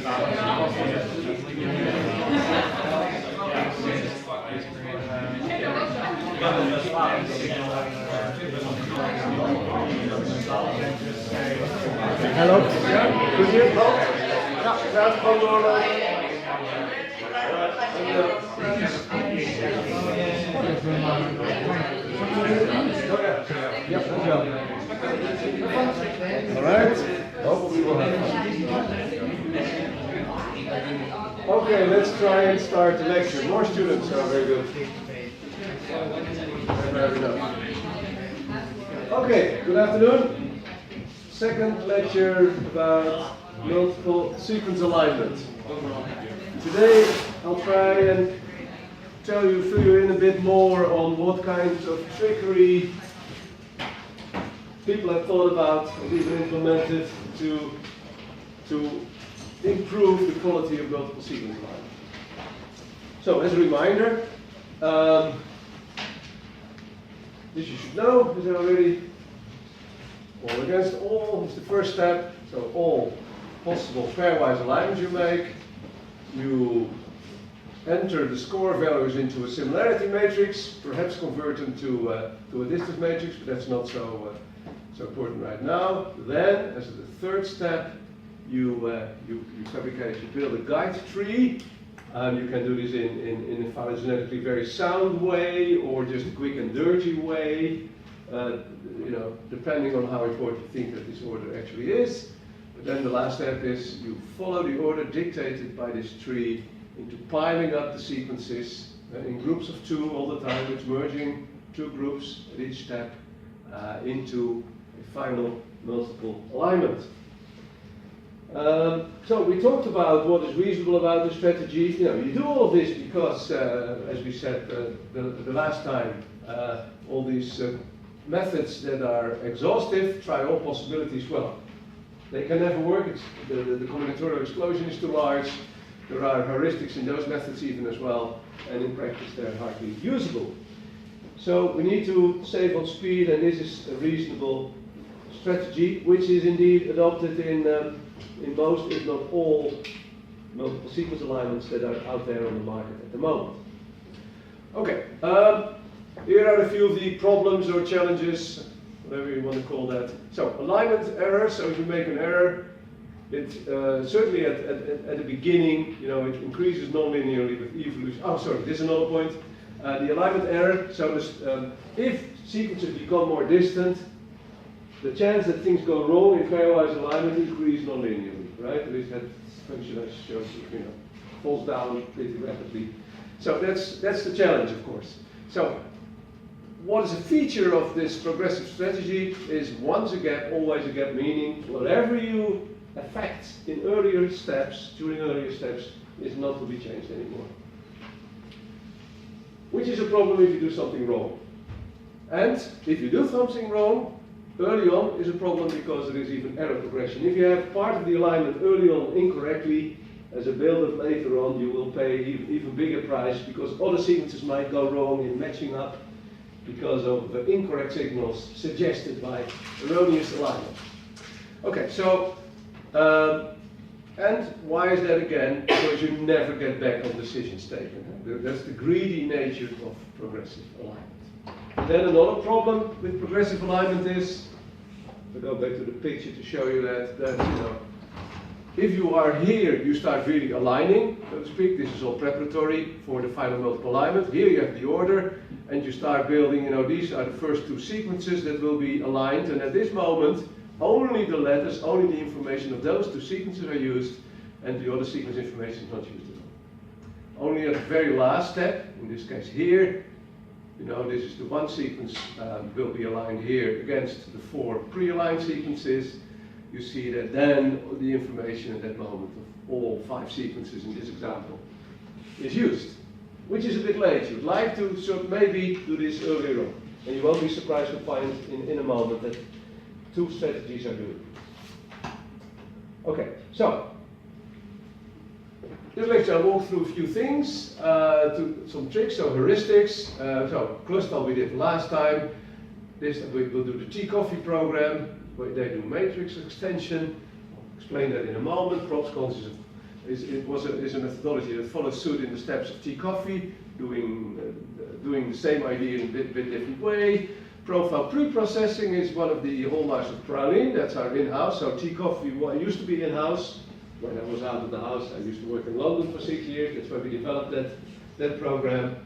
Hello. Yeah. Could you help? All right. Hopefully we'll have fun. Okay, let's try and start the lecture. More students are very good. Okay, good afternoon. Second lecture about multiple sequence alignment. Today I'll try and fill you in a bit more on what kinds of trickery people have thought about and even implemented to improve the quality of multiple sequence alignment. So as a reminder, this you should know, is already all against all is the first step. So all possible pairwise alignments you make, you enter the score values into a similarity matrix, perhaps convert them to a distance matrix, but that's not so important right now. Then, as the third step, you fabricate, you build a guide tree. You can do this in a phylogenetically very sound way or just a quick and dirty way, depending on how important you think that this order actually is. But then the last step is you follow the order dictated by this tree into piling up the sequences in groups of two all the time, it's merging two groups at each step into a final multiple alignment. So we talked about what is reasonable about the strategy. You do all of this because, as we said the last time, all these methods that are exhaustive try all possibilities. Well, they can never work. The combinatorial explosion is too large. There are heuristics in those methods even as well, and in practice they're hardly usable. So we need to save on speed, and this is a reasonable strategy, which is indeed adopted in most, if not all, multiple sequence alignments that are out there on the market at the moment. Okay, here are a few of the problems or challenges, whatever you want to call that. So alignment errors. So if you make an error, it certainly at the beginning, it increases non-linearly with evolution. Oh, sorry, this is another point. The alignment error. So if sequences become more distant, the chance that things go wrong in pairwise alignment increase non-linearly, right? At least that function I showed you, falls down pretty rapidly. So that's the challenge, of course. So what is a feature of this progressive strategy is once a gap, always a gap, meaning whatever you affect in earlier steps, during earlier steps, is not to be changed anymore. Which is a problem if you do something wrong. And if you do something wrong, early on is a problem because there is even error progression. If you have part of the alignment early on incorrectly, as a build-up later on, you will pay even bigger price because other sequences might go wrong in matching up because of incorrect signals suggested by erroneous alignment. Okay, so, and why is that again? Because you never get back on decisions taken. That's the greedy nature of progressive alignment. Then another problem with progressive alignment is, I'll go back to the picture to show you that if you are here, you start really aligning, so to speak. This is all preparatory for the final multiple alignment. Here you have the order, and you start building, these are the first two sequences that will be aligned, and at this moment, only the letters, only the information of those two sequences are used, and the other sequence information is not used at all. Only at the very last step, in this case here, this is the one sequence will be aligned here against the four pre-aligned sequences. You see that then the information at that moment of all 5 sequences in this example is used, which is a bit late. You'd like to maybe do this earlier on, and you won't be surprised to find in a moment that 2 strategies are doing. Okay, so this lecture I'll walk through a few things, some tricks, so heuristics. So Clustal we did last time. This we will do the tea coffee program, where they do matrix extension. I'll explain that in a moment. Props consists of is a methodology that follows suit in the steps of tea coffee, doing the same idea in a bit different way. Profile pre-processing is one of the hallmarks of praline. That's our in-house. So tea coffee used to be in-house. When I was out of the house, I used to work in London for 6 years. That's where we developed that program.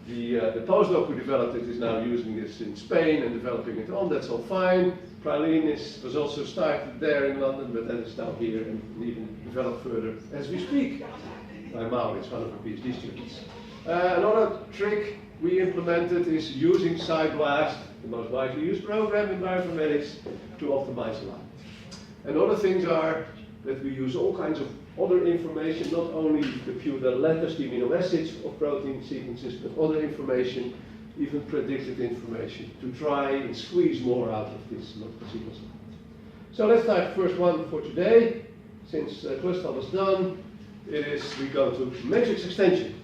The postdoc who developed it is now using this in Spain and developing it on. That's all fine. Praline was also started there in London, but then it's now here and even developed further as we speak. By Mao is one of our PhD students. Another trick we implemented is using SciBlast, the most widely used program in bioinformatics, to optimize alignment. And other things are that we use all kinds of other information, not only the letters, the amino acids of protein sequences, but other information, even predicted information, to try and squeeze more out of this multiple sequence alignment. So let's start the first one for today. Since cluster was done, we go to matrix extension.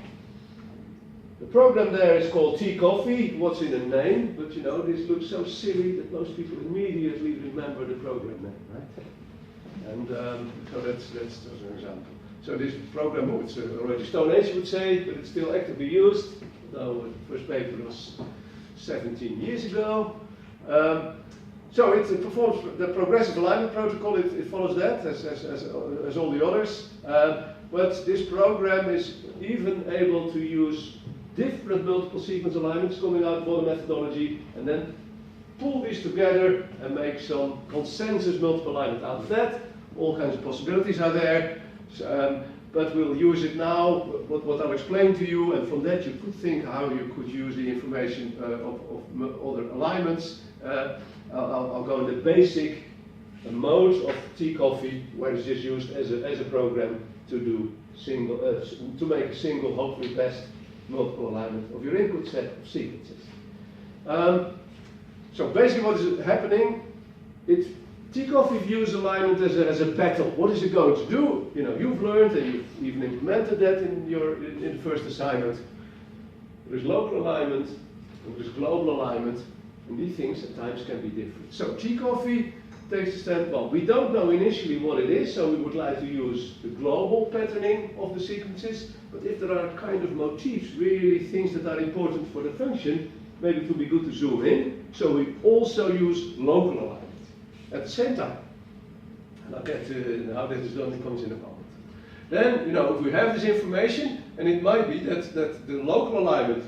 The program there is called tea coffee. What's in the name? But you know, this looks so silly that most people immediately remember the program name, right? And so that's an example. So this program, it's already Stone Age, you would say, but it's still actively used. Though the first paper was 17 years ago. So it performs the progressive alignment protocol. It follows that as all the others. But this program is even able to use different multiple sequence alignments coming out of other methodology, and then pull these together and make some consensus multiple alignment out of that. All kinds of possibilities are there, but we'll use it now, what I'll explain to you, and from that you could think how you could use the information of other alignments. I'll go in the basic modes of tea coffee, where it's just used as a program to do to make a single, hopefully best, multiple alignment of your input set of sequences. So basically what is happening, tea coffee views alignment as a battle. What is it going to do? You know, you've learned and you've even implemented that in the first assignment. There is local alignment, there is global alignment, and these things at times can be different. So tea coffee takes a stand, well, we don't know initially what it is, so we would like to use the global patterning of the sequences, but if there are kind of motifs, really things that are important for the function, maybe it would be good to zoom in, so we also use local alignment at the same time. And I'll get to how that is done, it comes in a moment. Then, you know, if we have this information, and it might be that the local alignment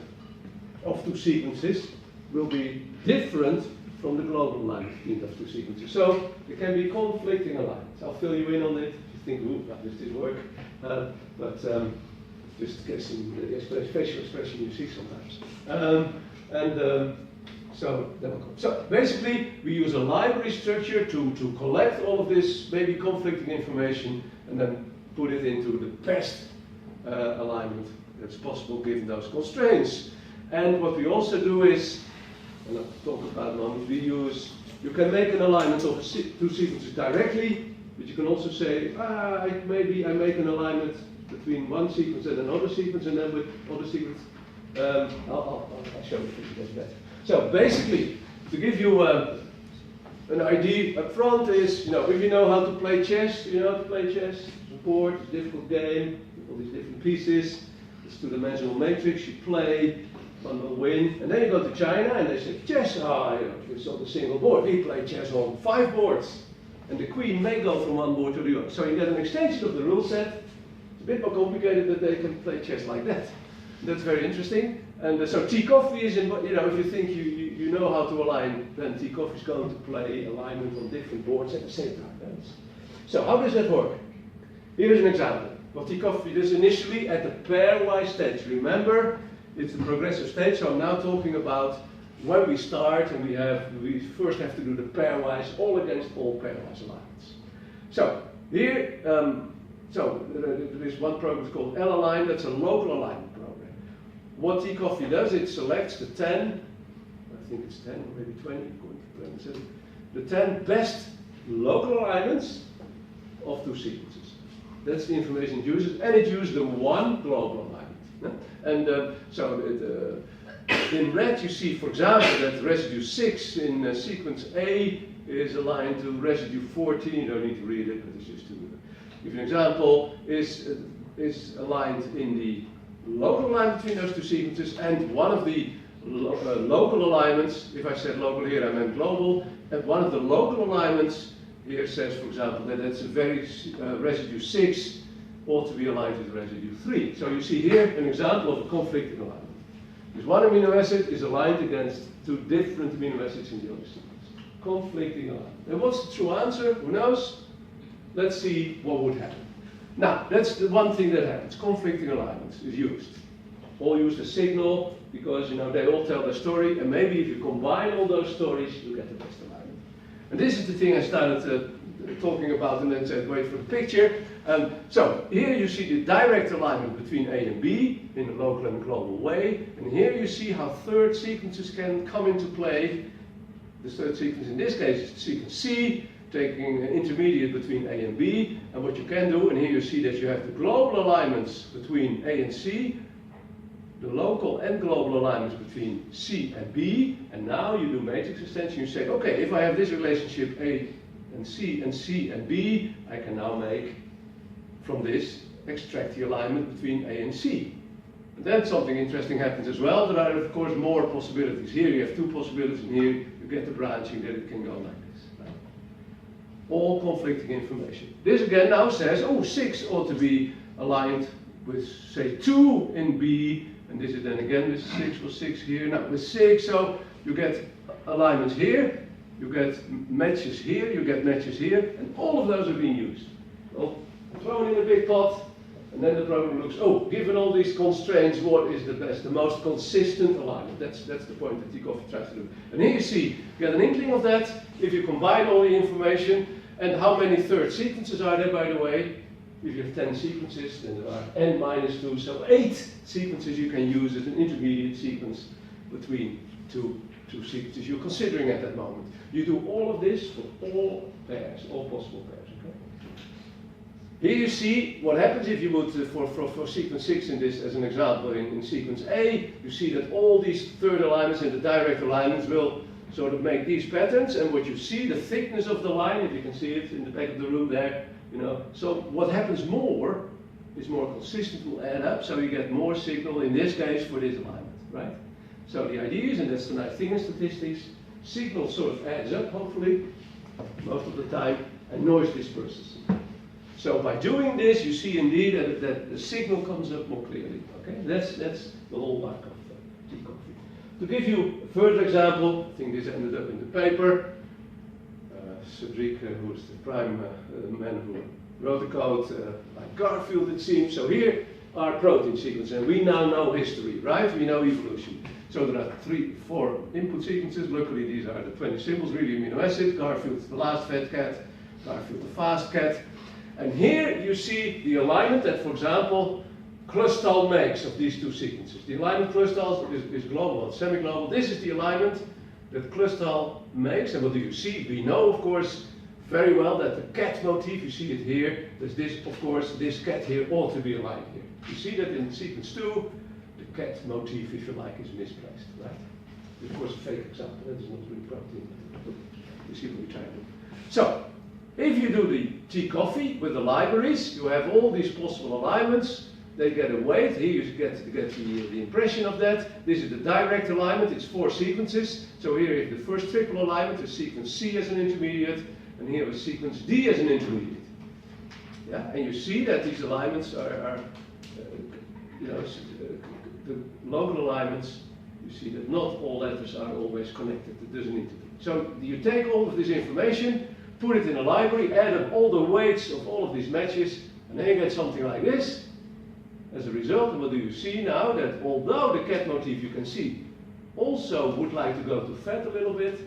of two sequences will be different from the global alignment between those two sequences. So there can be conflicting alignments. I'll fill you in on it. If you think, ooh, does this work? But just guessing the facial expression you see sometimes. So basically, we use a library structure to collect all of this maybe conflicting information and then put it into the best alignment that's possible given those constraints. And what we also do is, and I'll talk about it, you can make an alignment of two sequences directly, but you can also say, maybe I make an alignment between one sequence and another sequence, and then with other sequence, I'll show you if it gets better. So basically, to give you an idea up front is, you know, if you know how to play chess, you know how to play chess, it's a board, it's a difficult game, all these different pieces, it's two-dimensional matrix, you play, one will win, and then you go to China and they say, chess, it's on a single board. We play chess on 5 boards, and the queen may go from one board to the other. So you get an extension of the rule set. It's a bit more complicated, but they can play chess like that. That's very interesting. And so tea coffee is, you know, if you think you know how to align, then tea coffee is going to play alignment on different boards at the same time. So how does that work? Here is an example. Well, tea coffee is initially at the pairwise stage. Remember, it's the progressive stage, so I'm now talking about when we start and we first have to do the pairwise, all against all pairwise alignments. So here, there is one program called L-Align, that's a local alignment program. What tea coffee does, it selects the 10, I think it's 10 or maybe 20, according to the 10 best local alignments of two sequences. That's the information it uses, and it uses the one global alignment. And in red you see, for example, that residue 6 in sequence A is aligned to residue 14. You don't need to read it, but it's just give you an example, is aligned in the local alignment between those two sequences, and one of the local alignments, if I said local here, I meant global, and one of the local alignments here says, for example, that it's a very residue 6 ought to be aligned with residue 3. So you see here an example of a conflicting alignment. This one amino acid is aligned against two different amino acids in the other sequence. Conflicting alignment. And what's the true answer? Who knows? Let's see what would happen. Now, that's the one thing that happens. Conflicting alignments is used. All use the signal because, you know, they all tell their story, and maybe if you combine all those stories, you get the best alignment. And this is the thing I started talking about, and then said, wait for the picture. So here you see the direct alignment between A and B in a local and global way, and here you see how third sequences can come into play. The third sequence in this case is sequence C, taking an intermediate between A and B, and what you can do, and here you see that you have the global alignments between A and C, the local and global alignments between C and B, and now you do matrix extension. You say, okay, if I have this relationship A and C and B, I can now make from this extract the alignment between A and C. And then something interesting happens as well. There are of course more possibilities. Here you have two possibilities, and here you get the branching that it can go like this. Right? All conflicting information. This again now says, oh, 6 ought to be aligned with, say, 2 in B, and this is then again with 6 or 6 here, now with 6, so you get alignments here, you get matches here, you get matches here, and all of those are being used. Well, thrown in a big pot, and then the program looks, oh, given all these constraints, what is the best, the most consistent alignment? That's the point that T-Coffee tries to do. And here you see, you get an inkling of that if you combine all the information. And how many third sequences are there, by the way? If you have 10 sequences, then there are n minus 2, so 8 sequences you can use as an intermediate sequence between two sequences you're considering at that moment. You do all of this for all pairs, all possible pairs. Okay? Here you see what happens if you would, for sequence 6 in this as an example, in sequence A, you see that all these third alignments and the direct alignments will sort of make these patterns, and what you see, the thickness of the line, if you can see it in the back of the room there, you know, so what happens more is more consistent, will add up, so you get more signal, in this case, for this alignment, right? So the idea is, and that's the nice thing in statistics, signal sort of adds up, hopefully, most of the time, and noise disperses. So by doing this, you see indeed that the signal comes up more clearly, okay? That's the whole mark of T-Coffee. To give you a further example, I think this ended up in the paper, Cedric, who is the prime man who wrote the code, like Garfield it seems. So here are protein sequences, and we now know history, right? We know evolution. So there are 4 input sequences. Luckily these are the 20 symbols, really amino acids. Garfield's the last fat cat, Garfield the fast cat. And here you see the alignment that, for example, Clustal makes of these two sequences. The alignment Clustal is global and semi-global. This is the alignment that Clustal makes, and what do you see? We know, of course, very well that the cat motif, you see it here, there's this, of course, this cat here ought to be aligned here. You see that in sequence 2, the cat motif, if you like, is misplaced, right? Of course, a fake example, that is not really protein. You see what we try to do. So, if you do the T-Coffee with the libraries, you have all these possible alignments. They get a weight. Here you get the impression of that. This is the direct alignment. It's 4 sequences. So here you have the first triple alignment, the sequence C as an intermediate, and here is sequence D as an intermediate. Yeah, and you see that these alignments are the local alignments. You see that not all letters are always connected. It doesn't need to be. So you take all of this information, put it in a library, add up all the weights of all of these matches, and then you get something like this. As a result, what do you see now? That although the cat motif you can see also would like to go to fat a little bit,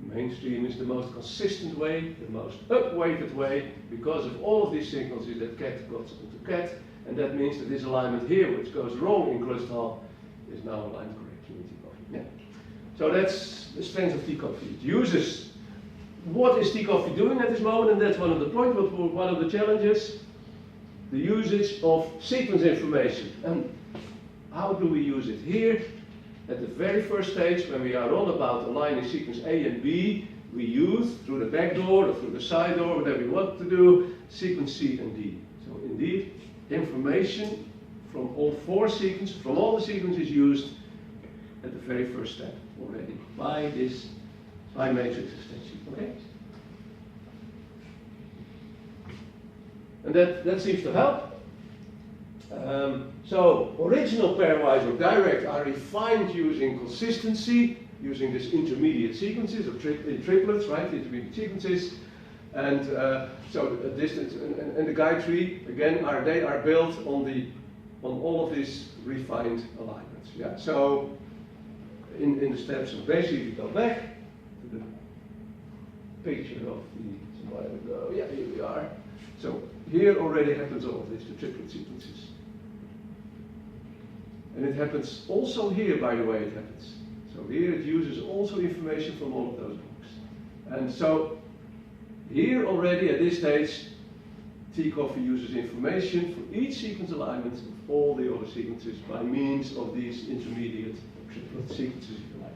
mainstream is the most consistent way, the most up-weighted way, because of all of these signals is that cat goes into cat, and that means that this alignment here, which goes wrong in Clustal, is now aligned correctly in T-Coffee. Yeah. So that's the strength of T-Coffee. It uses what is T-Coffee doing at this moment, and that's one of the points, one of the challenges. The usage of sequence information. And how do we use it? Here, at the very first stage, when we are on about aligning sequence A and B, we use, through the back door or through the side door, whatever we want to do, sequence C and D. So indeed, information from all four sequences, from all the sequences used at the very first step already by this matrix extension. Okay? And that seems to help. So original pairwise or direct are refined using consistency, using this intermediate sequences of triplets, right? Intermediate sequences. And so a distance and the guide tree again they are built on all of these refined alignments. Yeah. So in the steps, so basically if you go back to the picture of yeah, here we are. So here already happens all of this, the triplet sequences. And it happens also here, by the way, it happens. So here it uses also information from all of those books. And so here already at this stage, T-Coffee uses information for each sequence alignment of all the other sequences by means of these intermediate triplet sequences, if you like.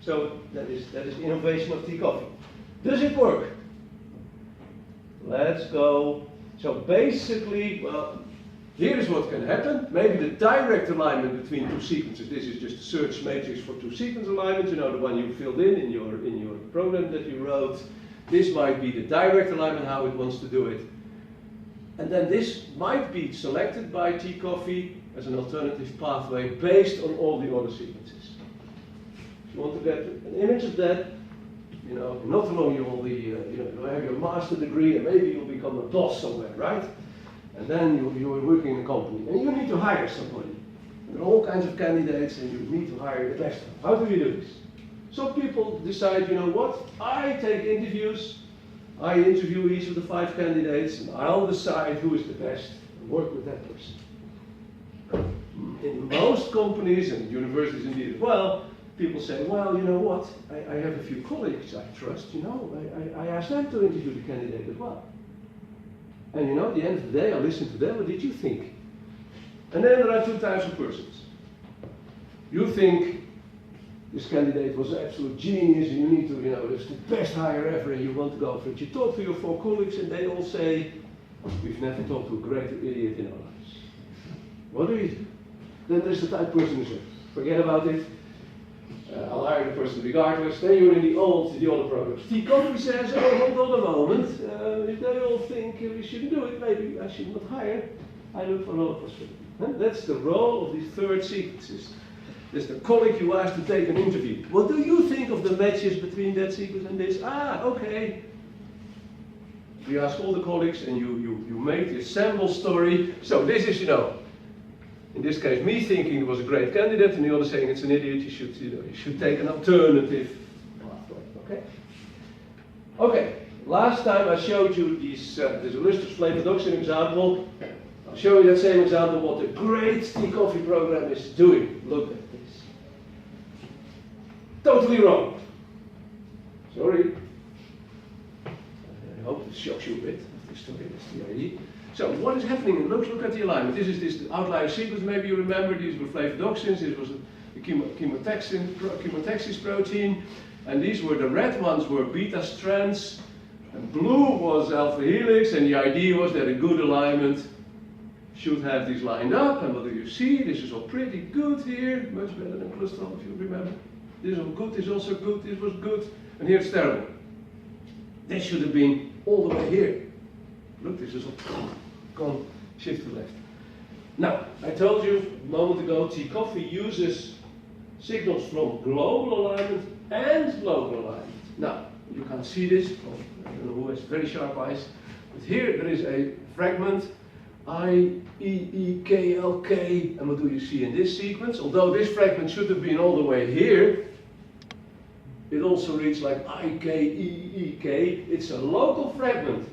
So that is the innovation of T-Coffee. Does it work? Let's go. So basically, well, here is what can happen. Maybe the direct alignment between two sequences. This is just a search matrix for two sequence alignments. You know, the one you filled in your program that you wrote. This might be the direct alignment, how it wants to do it. And then this might be selected by T-Coffee as an alternative pathway based on all the other sequences. If you want to get an image of that, you know, not too long you will be, you'll have your master degree and maybe you'll become a boss somewhere, right? And then you're working in a company and you need to hire somebody. There are all kinds of candidates and you need to hire the best one. How do you do this? So people decide, you know what, I take interviews, I interview each of the 5 candidates and I'll decide who is the best and work with that person. In most companies and universities indeed as well, people say, well, you know what, I have a few colleagues I trust, you know, I ask them to interview the candidate as well. And you know, at the end of the day, I listen to them, what did you think? And then there are 2 types of persons. You think this candidate was an absolute genius and you need to, you know, it's the best hire ever and you want to go for it. You talk to your 4 colleagues and they all say, we've never talked to a greater idiot in our lives. What do you do? Then there's the type of person who says, forget about it. I'll hire the person regardless. Then you're in the old programs. T-Coffee says, oh, hold on a moment. If they all think we shouldn't do it, maybe I should not hire. I look for another possibility. That's the role of these third sequences. There's the colleague you ask to take an interview. What do you think of the matches between that sequence and this? Ah, okay. You ask all the colleagues and you make the assemble story. So this is, you know, in this case, me thinking it was a great candidate, and the other saying it's an idiot. You should take an alternative pathway. Okay. Okay. Last time I showed you this illustrative flavodoxin example. I'll show you that same example. What the great T-Coffee program is doing. Look at this. Totally wrong. Sorry. I hope it shocks you a bit. This story is the idea. So what is happening? Look at the alignment. This is this outlier sequence. Maybe you remember these were flavodoxins. This was the chemotaxis protein, and these were the red ones were beta strands, and blue was alpha helix. And the idea was that a good alignment should have these lined up. And what do you see? This is all pretty good here, much better than cholesterol if you remember. This is all good. This is also good. This was good, and here it's terrible. This should have been all the way here. Look, this is all gone, shift to left. Now, I told you a moment ago, T-Coffee uses signals from global alignment and local alignment. Now, you can't see this, I don't know who has very sharp eyes, but here there is a fragment, I, E, E, K, L, K, and what do you see in this sequence? Although this fragment should have been all the way here, it also reads like I, K, E, E, K. It's a local fragment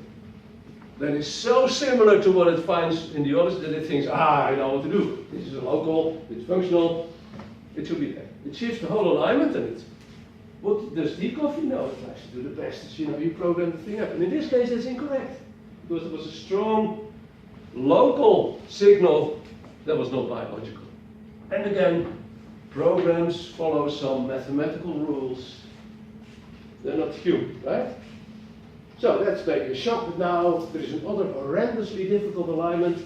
that is so similar to what it finds in the others that it thinks, I know what to do. This is a local, it's functional, it should be there. It shifts the whole alignment and it's, what does T-Coffee know? It tries to do the best. It's, you know, you program the thing up. And in this case, that's incorrect. Because there was a strong local signal that was not biological. And again, programs follow some mathematical rules. They're not human, right? So that's maybe a shock, but now there is another horrendously difficult alignment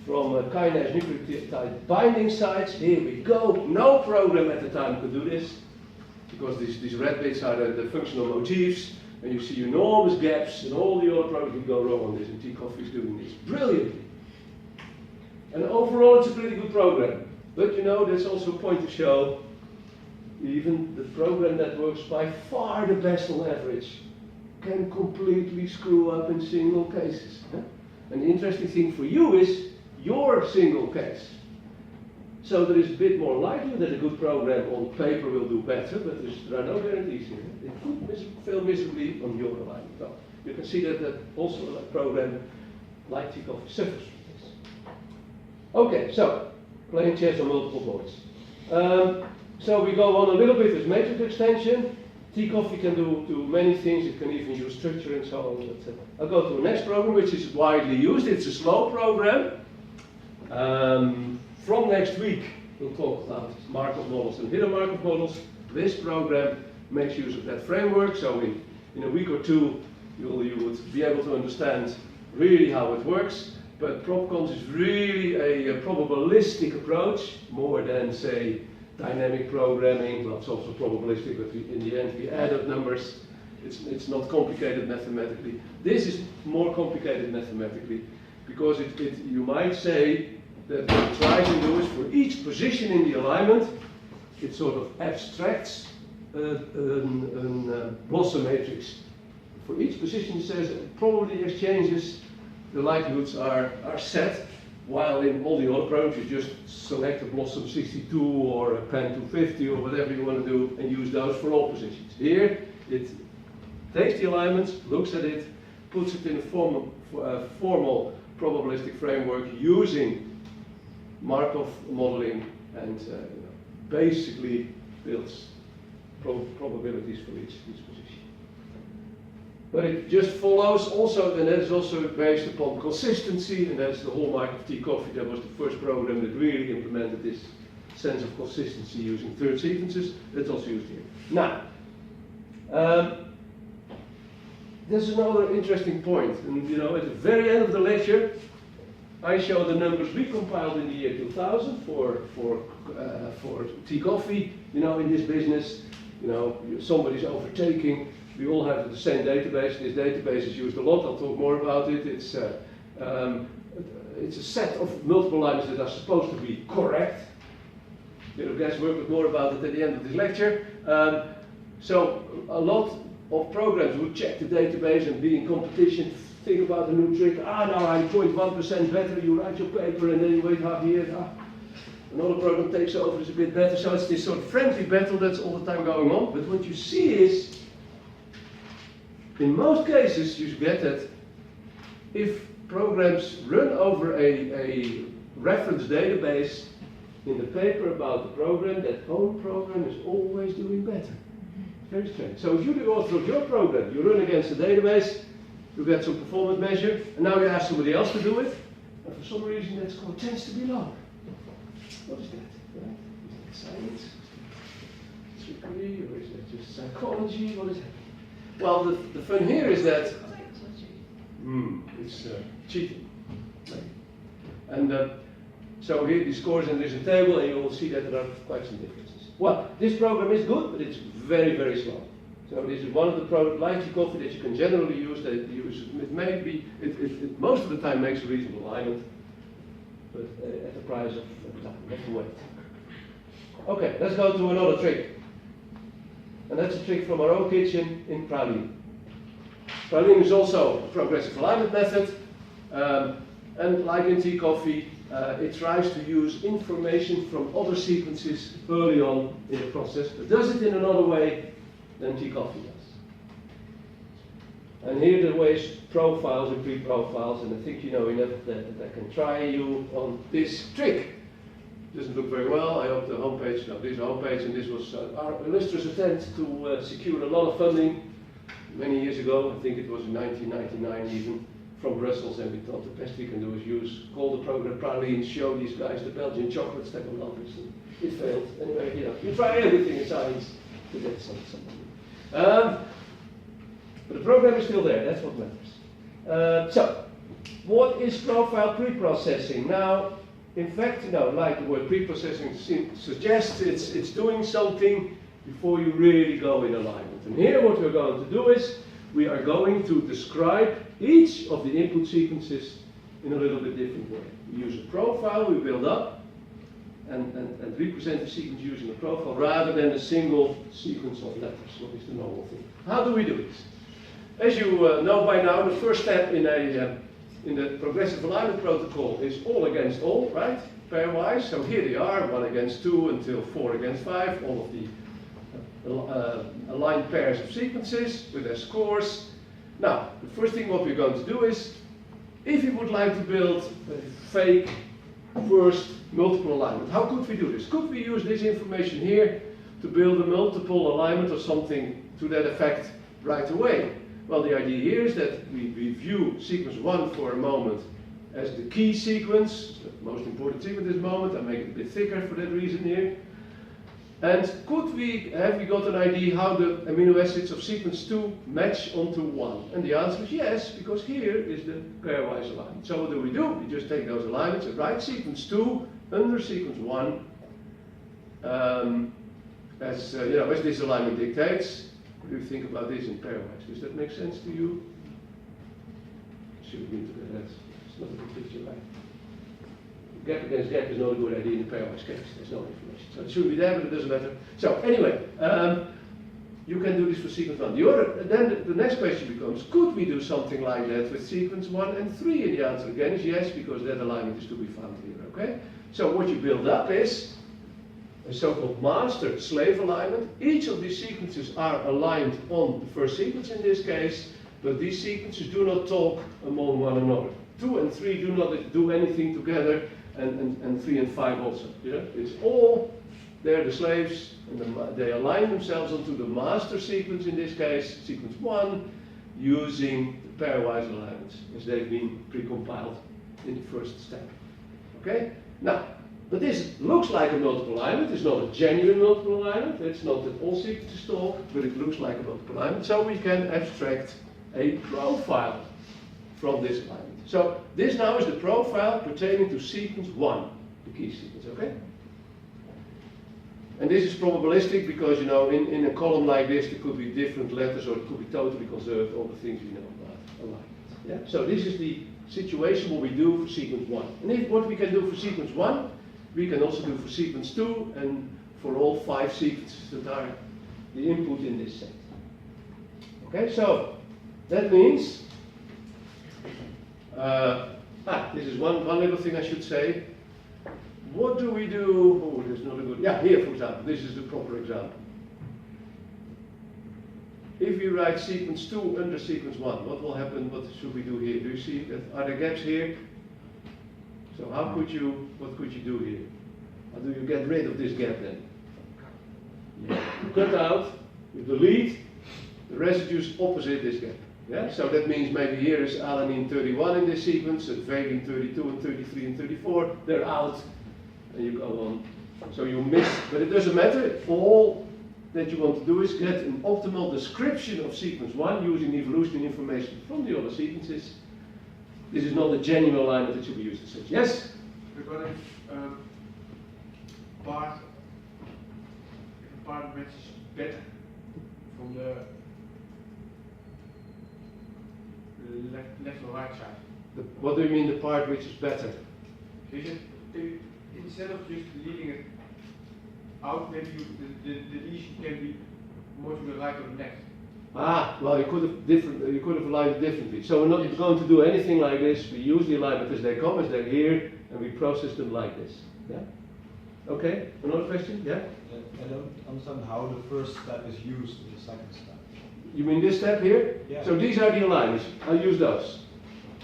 from kinase nucleotide binding sites. Here we go. No program at the time could do this, because these red bits are the functional motifs, and you see enormous gaps, and all the other programs can go wrong on this, and T-Coffee is doing this brilliantly. And overall it's a pretty good program. But you know, there's also a point to show, even the program that works by far the best on average can completely screw up in single cases. And the interesting thing for you is your single case. So there is a bit more likelihood that a good program on paper will do better, but there are no guarantees here. It could fail miserably on your alignment. So you can see that also a program like T-Coffee suffers from this. Okay, so playing chess on multiple boards. So we go on a little bit with matrix extension. T-Coffee can do many things. It can even use structure and so on. But, I'll go to the next program, which is widely used. It's a slow program. From next week, we'll talk about Markov models and hidden Markov models. This program makes use of that framework. So in a week or two, you would be able to understand really how it works. But PropCons is really a probabilistic approach, more than, say, dynamic programming. Well, it's also probabilistic, but in the end we add up numbers. It's not complicated mathematically. This is more complicated mathematically, because you might say that what it tries to do is, for each position in the alignment, it sort of abstracts a blossom matrix. For each position, it says it probably exchanges, the likelihoods are set, while in all the other programs you just select a blossom 62 or a pen 250 or whatever you want to do and use those for all positions. Here it takes the alignments, looks at it, puts it in a formal probabilistic framework using Markov modeling, and basically builds probabilities for each position. But it just follows also, and that is also based upon consistency, and that's the hallmark of T-Coffee. That was the first program that really implemented this sense of consistency using third sequences. That's also used here. Now, there's another interesting point, and at the very end of the lecture, I show the numbers we compiled in the year 2000 for T-Coffee. In this business, somebody's overtaking. We all have the same database. This database is used a lot. I'll talk more about it. It's a set of multiple lines that are supposed to be correct. Guys work with more about it at the end of this lecture. So a lot of programs would check the database and be in competition. Think about a new trick. Now I'm 0.1% better. You write your paper and then you wait half a year. Another program takes over, it's a bit better. So it's this sort of friendly battle that's all the time going on. But what you see is, in most cases, you get that if programs run over a reference database in the paper about the program, that own program is always doing better. Very strange. So if you're the author of your program, you run against the database, you get some performance measure, and now you ask somebody else to do it, and for some reason that score tends to be lower. What is that? Right? Is that science? Trickery, or is that just psychology? What is that? Well, the fun here is that it's cheating. Right? And so here the scores, and there's a table, and you will see that there are quite some differences. Well, this program is good, but it's very, very slow. So this is one of the programs like T-Coffee that you can generally use. It most of the time makes a reasonable alignment, but at the price of time. You have to wait. Okay, let's go to another trick. And that's a trick from our own kitchen in Praline. Praline is also a progressive alignment method, and like in T-Coffee, it tries to use information from other sequences early on in the process, but does it in another way than T-Coffee does. And here there are ways profiles and pre-profiles, and I think you know enough that I can try you on this trick. Doesn't look very well. I hope the homepage, no, this is a homepage, and this was our illustrious attempt to secure a lot of funding many years ago. I think it was in 1999 even, from Brussels, and we thought the best we can do is call the program Praline, show these guys the Belgian chocolate stack of numbers, and it failed. Anyway, you try everything in science to get something. But the program is still there, that's what matters. So, what is profile preprocessing? Now, in fact, like the word preprocessing suggests, it's doing something before you really go in alignment. And here what we're going to do is, we are going to describe each of the input sequences in a little bit different way. We use a profile we build up and represent the sequence using a profile rather than a single sequence of letters, what is the normal thing. How do we do this? As you know by now, the first step in the progressive alignment protocol is all against all, right? Pairwise. So here they are, 1 against 2 until 4 against 5, all of the aligned pairs of sequences with their scores. Now, the first thing what we're going to do is, if you would like to build a fake first multiple alignment, how could we do this? Could we use this information here to build a multiple alignment or something to that effect right away? Well, the idea here is that we view sequence 1 for a moment as the key sequence, the most important sequence at this moment. I make it a bit thicker for that reason here. And have we got an idea how the amino acids of sequence 2 match onto 1? And the answer is yes, because here is the pairwise alignment. So what do? We just take those alignments and write sequence 2 under sequence 1 as this alignment dictates. What do you think about this in pairwise? Does that make sense to you? Should be together. It's not a good picture, right? Gap against gap is not a good idea in the pairwise case. There's no information. So it should be there, but it doesn't matter. So anyway, you can do this for sequence 1. Then the next question becomes, could we do something like that with sequence 1 and 3? And the answer again is yes, because that alignment is to be found here, okay? So what you build up is a so-called master-slave alignment. Each of these sequences are aligned on the first sequence in this case, but these sequences do not talk among one another. 2 and 3 do not do anything together, and 3 and 5 also. Yeah? It's all, they're the slaves, and they align themselves onto the master sequence, in this case, sequence 1, using the pairwise alignments, as they've been precompiled in the first step. Okay? Now, but this looks like a multiple alignment. It's not a genuine multiple alignment. It's not that all sequences talk, but it looks like a multiple alignment. So we can abstract a profile from this alignment. So this now is the profile pertaining to sequence 1, the key sequence, okay? And this is probabilistic because, in a column like this, there could be different letters, or it could be totally conserved, all the things we know about alignment. Yeah? So this is the situation what we do for sequence 1. And what we can do for sequence 1, we can also do for sequence 2 and for all 5 sequences that are the input in this set. Okay, so that means, this is one little thing I should say. What do we do? Oh, there's not a good, here for example, this is the proper example. If we write sequence 2 under sequence 1, what will happen? What should we do here? Do you see that? Are there gaps here? So what could you do here? How do you get rid of this gap then? You cut out, you delete the residues opposite this gap. Yeah? So that means maybe here is alanine 31 in this sequence, and valine 32 and 33 and 34, they're out, and you go on. So you miss, but it doesn't matter. All that you want to do is get an optimal description of sequence 1 using evolutionary information from the other sequences. This is not a genuine alignment that should be used as such. Yes? But if part which is better from the left or right side. What do you mean the part which is better? Instead of just leaving it out, maybe the deletion can be more to the right or the left. Well, you could have aligned it differently. So we're not going to do anything like this. We use the alignment as they come, as they're here, and we process them like this. Yeah? Okay, another question? Yeah? I don't understand how the first step is used in the second step. You mean this step here? Yeah. So these are the alignments. I'll use those.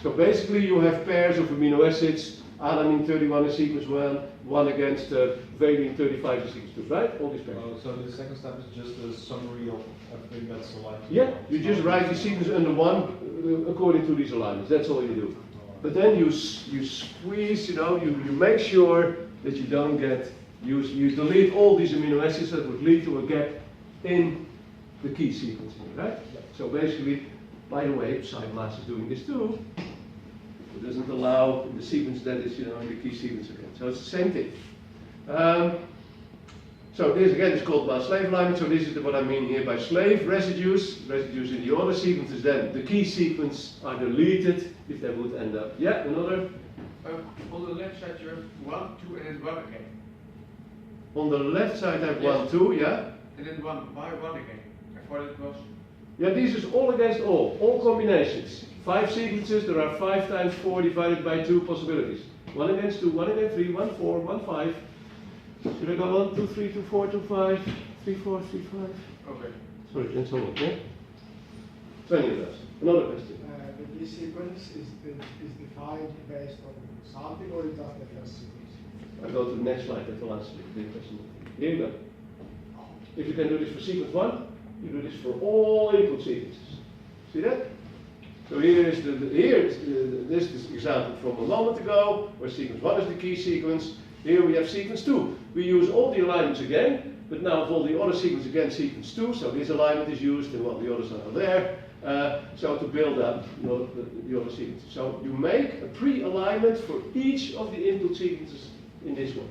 So basically you have pairs of amino acids, alanine 31 in sequence 1 against valine 35 in sequence 2, right? All these pairs. So the second step is just a summary of everything that's selected? Yeah, you just write the sequence under 1 according to these alignments. That's all you do. But then you squeeze, you make sure that you don't get, you delete all these amino acids that would lead to a gap in the key sequence, right? Yeah. So basically, By the way, Cyberlast is doing this too. It doesn't allow the sequence that is, in the key sequence again. So it's the same thing. So this again is called by slave alignment. So this is what I mean here by slave residues. Residues in the order sequences, then the key sequence are deleted if they would end up. Yeah, another. On the left side you have 1, 2 and then 1 again. On the left side I have Yes. 1, 2, yeah. And then 1, why 1 again? I thought it was. Yeah, this is all against all combinations. 5 sequences, there are 5 times 4 divided by 2 possibilities. 1 against 2, 1 against 3, 1, 4, 1, 5. Should I go 1, 2, 3, 2, 4, 2, 5, 3, 4, 3, 5? Okay. Sorry, and so on, yeah? So any of those. Another question. The key sequence is defined based on something, or it doesn't have sequence? I go to the next slide, that will answer the question. Here you go. If you can do this for sequence 1, you do this for all input sequences. See that? So here is this is the example from a moment ago, where sequence 1 is the key sequence. Here we have sequence 2. We use all the alignments again, but now for the other sequence again, sequence 2. So this alignment is used, and well, the others are there. So to build up the other sequences. So you make a pre-alignment for each of the input sequences in this one.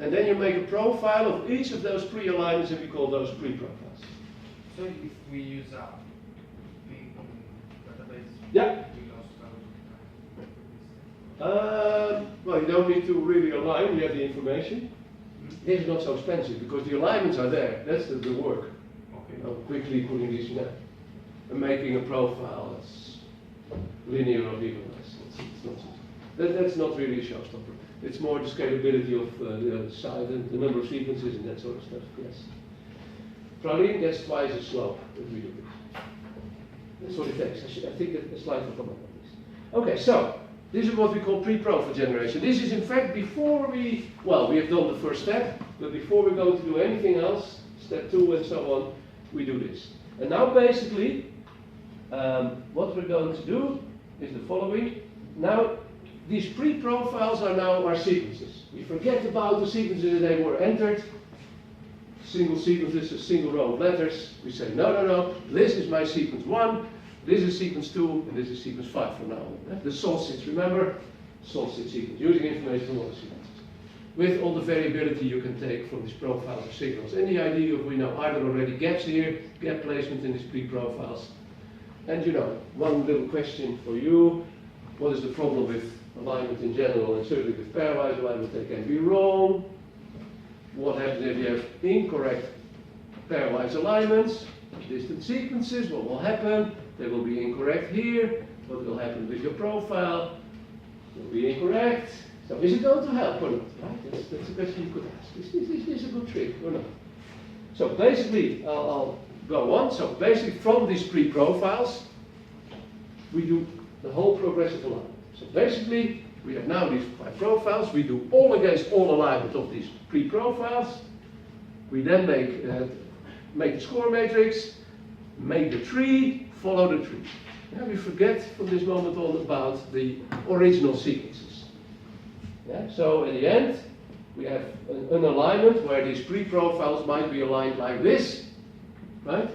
And then you make a profile of each of those pre-alignments, and we call those pre-profiles. So if we use a big database, Yeah. we lost Well, you don't need to really align, you have the information. This is not so expensive, because the alignments are there. That's the work. Okay. Quickly putting these in and making a profile that's linear or even less. It's not, that's not really a showstopper. It's more the scalability of the size and the number of sequences and that sort of stuff, yes. Praline, that's twice as slow as we do this. That's what it takes. I think that a slide will come up on this. Okay, so this is what we call pre-profile generation. This is in fact before we have done the first step, but before we're going to do anything else, step 2 and so on, we do this. And now basically, what we're going to do is the following. Now, these pre-profiles are now our sequences. We forget about the sequences that they were entered. Single sequences, a single row of letters. We say, no, this is my sequence 1, this is sequence 2, and this is sequence 5 from now on. The sausage, remember? Sausage sequence, using information from other sequences. With all the variability you can take from these profiles of signals. And the idea of, are there already gaps here, gap placement in these pre-profiles. And one little question for you, what is the problem with alignment in general, and certainly with pairwise alignment, they can be wrong. What happens if you have incorrect pairwise alignments, distant sequences? What will happen? They will be incorrect here. What will happen with your profile? It will be incorrect. So is it going to help or not? Right? That's a question you could ask. Is this a good trick or not? So basically, I'll go on. So basically, from these pre-profiles, we do the whole progressive alignment. So basically, we have now these 5 profiles. We do all against all alignment of these pre-profiles. We then make the score matrix, make the tree, follow the tree. Now we forget from this moment on about the original sequences. Yeah? So in the end, we have an alignment where these pre-profiles might be aligned like this, right?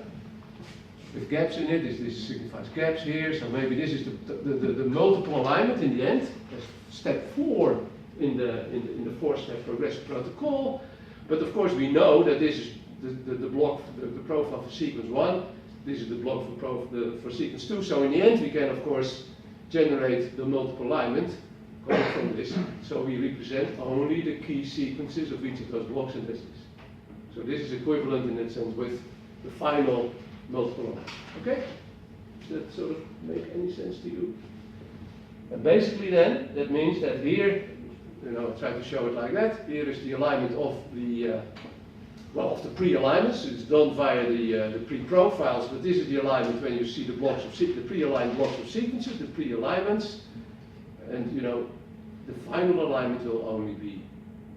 With gaps in it, this signifies gaps here, so maybe this is the multiple alignment in the end. That's step 4 in the 4-step progressive protocol. But of course we know that this is the block, the profile for sequence 1. This is the block for sequence 2. So in the end we can of course generate the multiple alignment coming from this. So we represent only the key sequences of each of those blocks and this. So this is equivalent in that sense with the final multiple alignment. Okay? Does that sort of make any sense to you? And basically then, that means that here, I try to show it like that. Here is the alignment of the pre-alignments. It's done via the pre-profiles, but this is the alignment when you see the pre-aligned blocks of sequences, the pre-alignments. And the final alignment will only be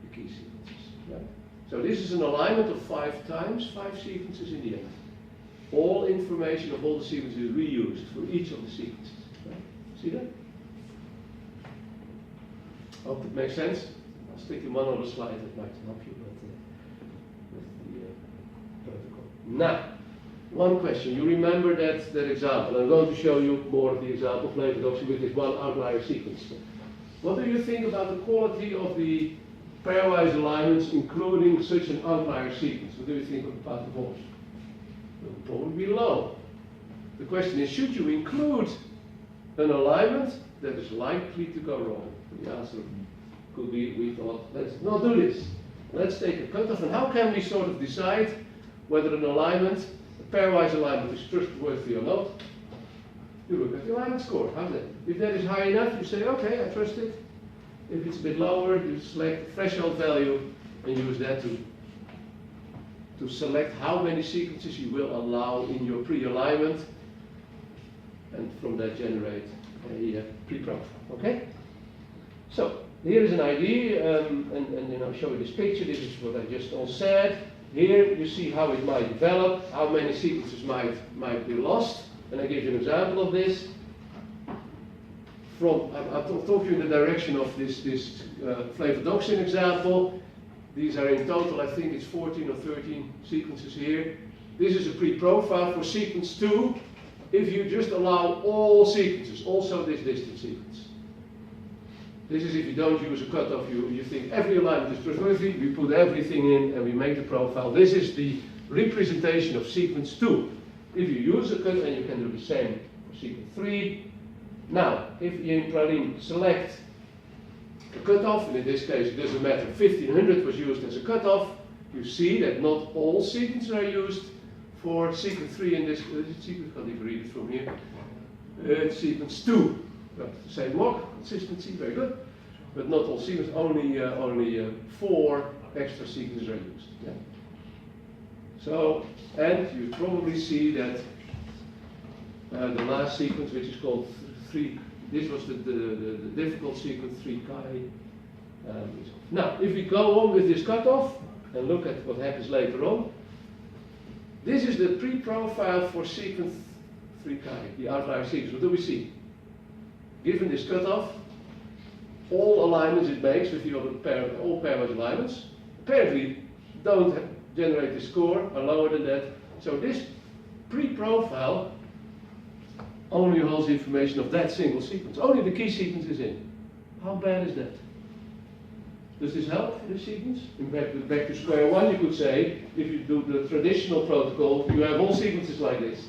the key sequences. Right? So this is an alignment of 5 times 5 sequences in the end. All information of all the sequences reused for each of the sequences. Right? See that? Hope it makes sense. I'll stick in one other slide that might help you with the protocol. Now, One question. You remember that example. I'm going to show you more of the example later, obviously with this one outlier sequence. What do you think about the quality of the pairwise alignments, including such an outlier sequence? What do you think about the horse? It will probably be low. The question is, should you include an alignment that is likely to go wrong? The answer could be, we thought, let's not do this. Let's take a cutoff, and how can we sort of decide whether an alignment, a pairwise alignment, is trustworthy or not? You look at the alignment score. How's that? If that is high enough, you say, okay, I trust it. If it's a bit lower, you select threshold value and use that to select how many sequences you will allow in your pre-alignment, and from that generate a pre-profile. Okay? So here is an idea, and I'll show you this picture. This is what I just all said. Here you see how it might develop, how many sequences might be lost, and I give you an example of this. I'll talk you in the direction of this flavodoxin example. These are in total, I think it's 14 or 13 sequences here. This is a pre-profile for sequence 2. If you just allow all sequences, also this distant sequence. This is if you don't use a cutoff, you think every alignment is trustworthy, we put everything in and we make the profile. This is the representation of sequence 2. If you use a cutoff, and you can do the same for sequence 3. Now, if you in Praline select a cutoff, and in this case it doesn't matter, 1500 was used as a cutoff, you see that not all sequences are used for sequence 3 in this sequence. I can't even read it from here. It's sequence 2. Got the same log, consistency, very good. But not all sequences, only 4 extra sequences are used. Yeah? So, and you probably see that the last sequence, which is called 3, this was the difficult sequence, 3 chi. Now, if we go on with this cutoff and look at what happens later on, this is the pre-profile for sequence 3 chi, the outlier sequence. What do we see? Given this cutoff, all alignments it makes with the other all pairwise alignments apparently don't generate the score, are lower than that. So this pre-profile only holds information of that single sequence. Only the key sequence is in. How bad is that? Does this help this sequence? Back to square one, you could say, if you do the traditional protocol, you have all sequences like this.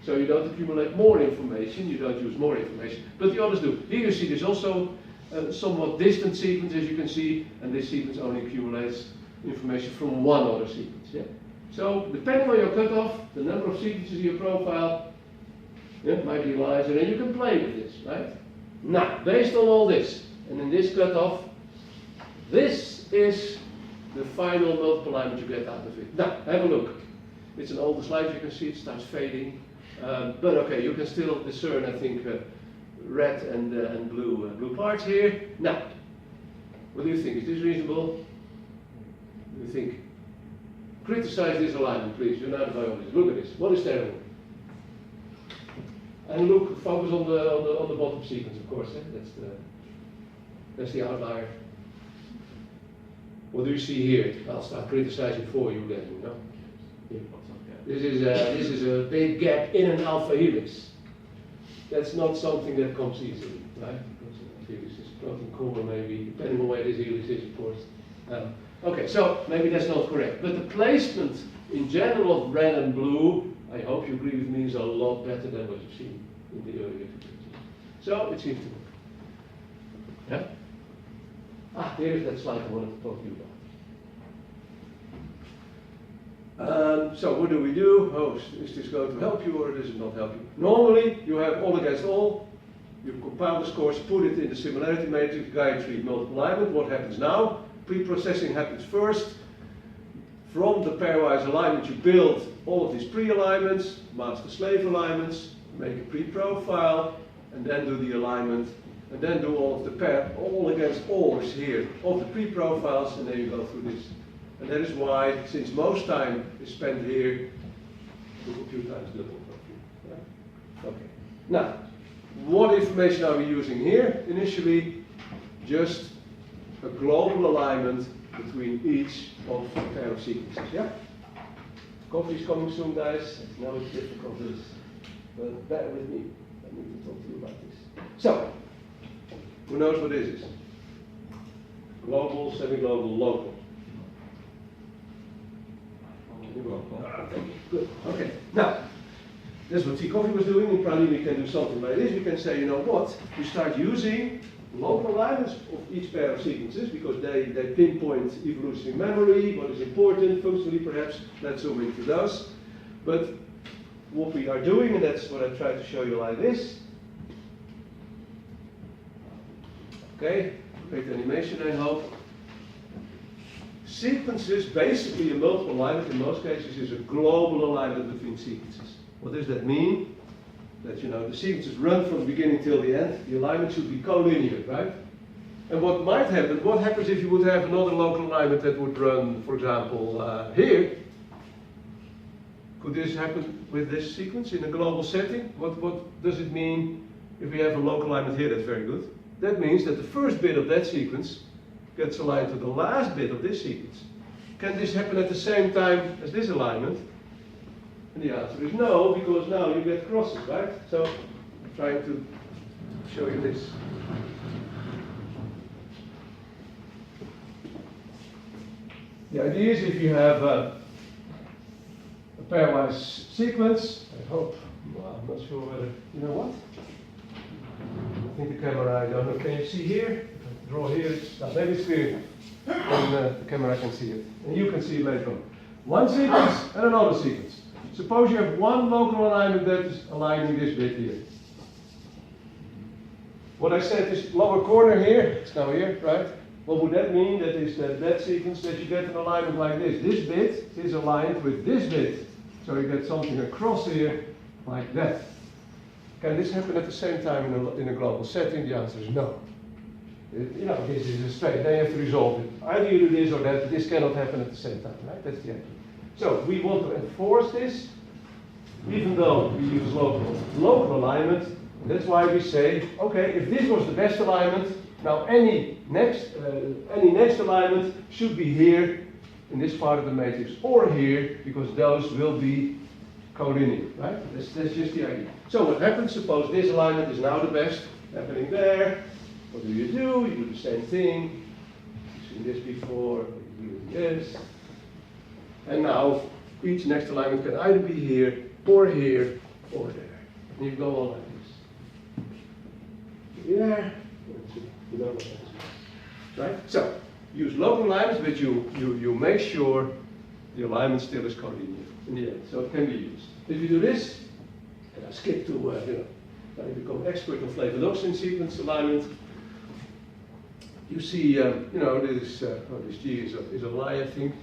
So you don't accumulate more information, you don't use more information, but the others do. Here you see there's also a somewhat distant sequence, as you can see, and this sequence only accumulates information from one other sequence. Yeah? So depending on your cutoff, the number of sequences in your profile, might be larger, and you can play with this, right? Now, based on all this, and in this cutoff, this is the final multiple alignment you get out of it. Now, have a look. It's an older slide, you can see it starts fading. But okay, you can still discern, I think, red and blue parts here. Now, what do you think? Is this reasonable? Do you think? Criticize this alignment, please. You're not a biologist. Look at this. What is terrible? And look, focus on the bottom sequence, of course. That's the outlier. What do you see here? I'll start criticizing for you then. You know. Here. This is a big gap in an alpha helix. That's not something that comes easily, right? Because the helix is protein core, maybe, depending on where this helix is, of course. Okay, so maybe that's not correct. But the placement in general of red and blue, I hope you agree with me, is a lot better than what you've seen in the earlier pictures. So it seems to work. Yeah? Here's that slide I wanted to talk to you about. So what do we do? Oh, is this going to help you or does it not help you? Normally, you have all against all. You compile the scores, put it in the similarity matrix, guide tree, multiple alignment. What happens now? Pre-processing happens first. From the pairwise alignment, you build all of these pre-alignments, master-slave alignments, make a pre-profile, and then do the alignment, and then do all of the all against all is here, of the pre-profiles, and then you go through this. And that is why, since most time is spent here, the computer times double. Right? Okay. Now, what information are we using here? Initially, just a global alignment between each of the pair of sequences. Yeah. Coffee's coming soon, guys. I know it's difficult, but bear with me. I need to talk to you about this. So, who knows what this is? Global, semi-global, local. Okay, good. Okay. Now, that's what Coffee was doing. In Praline, we can do something like this. We can say, you know what? We start using local alignments of each pair of sequences because they pinpoint evolutionary memory, what is important, functionally perhaps. Let's zoom into those. But what we are doing, and that's what I try to show you like this. Okay, great animation, I hope. Sequences, basically a multiple alignment in most cases is a global alignment between sequences. What does that mean? That, you know, the sequences run from the beginning till the end. The alignment should be collinear, right? And what might happen, what happens if you would have another local alignment that would run, for example, here? Could this happen with this sequence in a global setting? What does it mean if we have a local alignment here? That's very good. That means that the first bit of that sequence gets aligned to the last bit of this sequence. Can this happen at the same time as this alignment? And the answer is no, because now you get crosses, right? So I'm trying to show you this. The idea is if you have a pairwise sequence, I hope, well, I'm not sure whether, you know what? I think the camera, I don't know, can you see here? Draw here, maybe it's clear, and the camera can see it. And you can see it later on. One sequence and another sequence. Suppose you have one local alignment that is aligning this bit here. What I said is lower corner here, it's now here, right? What would that mean? That is that sequence that you get an alignment like this. This bit is aligned with this bit. So you get something across here like that. Can this happen at the same time in a global setting? The answer is no. You know, this is a straight, they have to resolve it. Either you do this or that, but this cannot happen at the same time, right? That's the idea. So we want to enforce this, even though we use local alignment. That's why we say, okay, if this was the best alignment, now any next alignment should be here in this part of the matrix or here, because those will be collinear, right? That's just the idea. So what happens? Suppose this alignment is now the best, happening there. What do? You do the same thing. You've seen this before, you do this. And now each next alignment can either be here, or there. And you go on like this. There, you don't know what that is. Right? So, use local alignments, but you make sure the alignment still is collinear in the end. So it can be used. If you do this, and I skip to, now you become expert on flavonoxin sequence alignment. You see, this G is a lie, I think.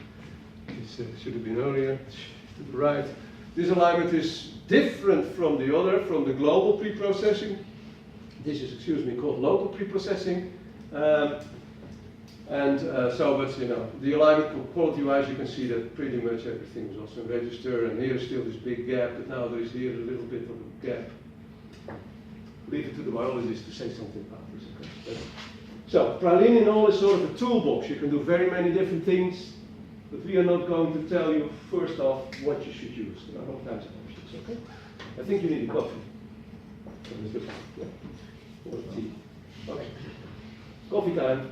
This should have been earlier, to the right. This alignment is different from the other, from the global preprocessing. This is, called local preprocessing. But the alignment quality-wise, you can see that pretty much everything is also in register, and here is still this big gap, but now there is here a little bit of a gap. Leave it to the biologists to say something about this. Okay? So, pralinol is sort of a toolbox. You can do very many different things, but we are not going to tell you, first off, what you should use. There are all kinds of options, okay? I think you need a coffee. Yeah. Or tea. Okay. Coffee time.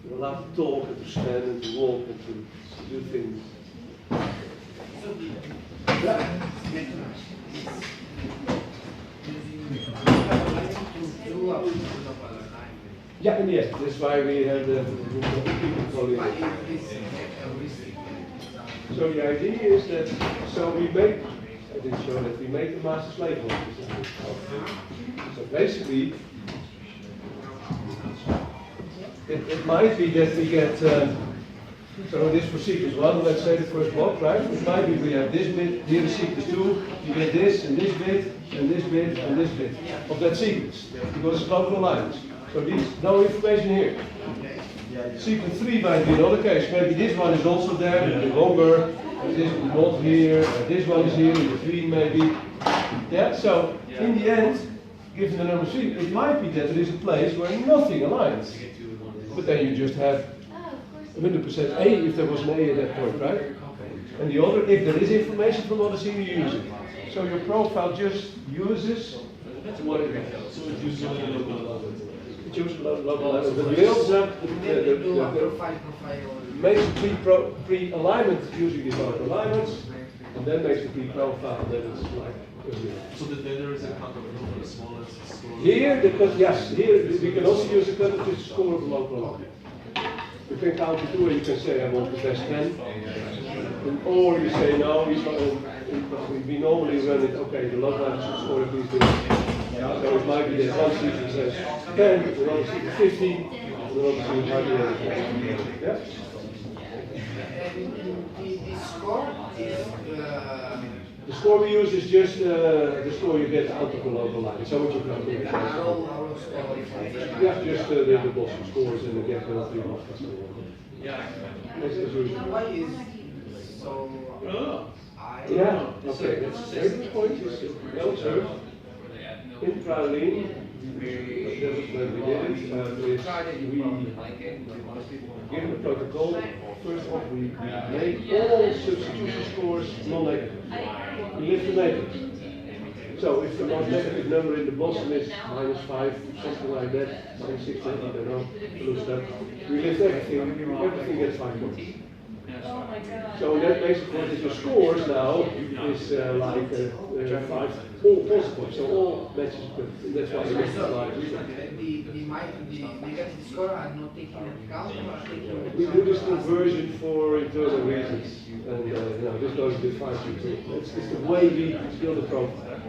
You're allowed to talk and to stand and to walk and to do things. Yeah. Yeah, in the end. That's why we have the people calling it. So the idea is that, I didn't show that we make the master-slave model. So basically, it might be that we get, so this for sequence 1, let's say the first block, right? It might be we have this bit, here is sequence 2, you get this and this bit, and this bit, and this bit of that sequence, because it's local lines. So there's no information here. Sequence 3 might be another case. Maybe this one is also there, a bit longer, and this is not here, and this one is here in between maybe. Yeah, so in the end, given the number 3, it might be that there is a place where nothing aligns. But then you just have 100% A if there was an A at that point, right? And the other, if there is information from other scene, you use it. So your profile just uses what it has. So it uses only local level. It uses local level. But we also have makes the pre-alignment using these local alignments, and then makes the pre-profile, then it's like. So then there is a cut-off for the smallest score. Here, here we can also use the cut-off to score of the local alignment. You can count to 2 and you can say I want the best 10. Or you say no, we normally run it, okay, the local alignment should score at least this. So it might be that one season says 10, another season 15, another season might be 8. Yeah? The score is The score we use is just the score you get out of the local line. So what you can do. Yeah, just the Boston scores and the get penalty off. yeah. As usual. Why is so high? Yeah, okay, that's a very good point. Well, sir. Intraline, that was when we did it, given the protocol, first off we made all substitution scores non-negative. We lift the negative. So if the most negative number in the bottom is -5, something like that, -6, I don't know, lose that. We lift everything gets 5 points. So that makes it that your scores now is like 5 all positive, so all matches good. That's why we lift The negative score are not taken into account or are taken We do this conversion for internal reasons, and this goes a bit far too. It's the way we build a profile.